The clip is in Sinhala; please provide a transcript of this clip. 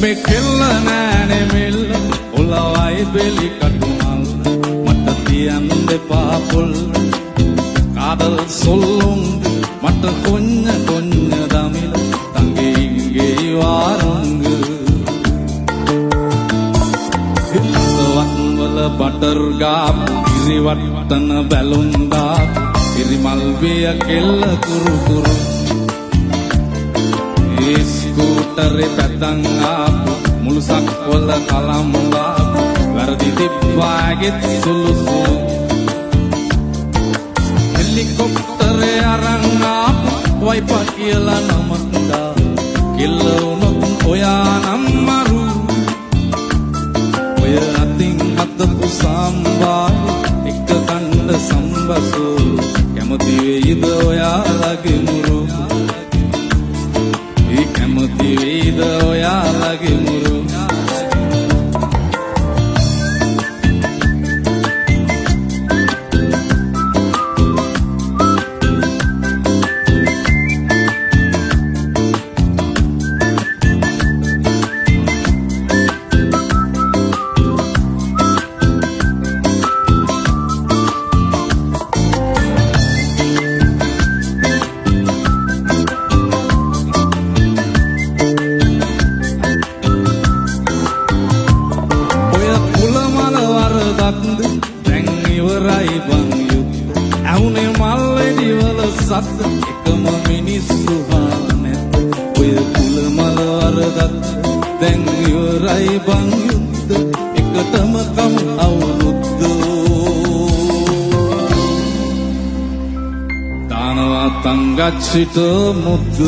මේ කෙල්ල නෑනේ මෙල්ල ඔලවයි බෙලි කටුමල් මට තියන්න දෙපා පොල් කාදල් සොල්ලුංග මට කොඤ්ඤ කොඤ්ඤ දමිල තංගේ ඉංගේ වාරංග හිතවත්වල බටර් ගාප් ඉරිවට්ටන බැලුම් දාප් ඉරිමල් විය කෙල්ල කුරු කුරු ඒ ස්කූටරේ පැදන් ආපු මුළු සක්වල කලම් දාපු වැරදි තිබ්බාගෙත් සුළු සුළු හෙලිකොප්ටරේ අරන් ආපු වයිපා කියලා නමක් දා කිල්ල උනොත් ඔයා නම් මරු ඔය අතින් හදපු සම්බාර එක කණ්ඩ සම්බසෝ කැමති වෙයිද ඔයාලගේ මුරු කැමති වෙයිද ඔයාලගේ මුරු දැන් ඉවරයි බං යුත් ඇහුනේ මල්ලෙඩි වල සත් එකම මිනිස්සු හානැත් ඔය කුල මල වරදත් දැන් ඉවරයි බං යුත් එකටම කම් අවුරුද්ද දානවා තංගච්චිට මුද්ද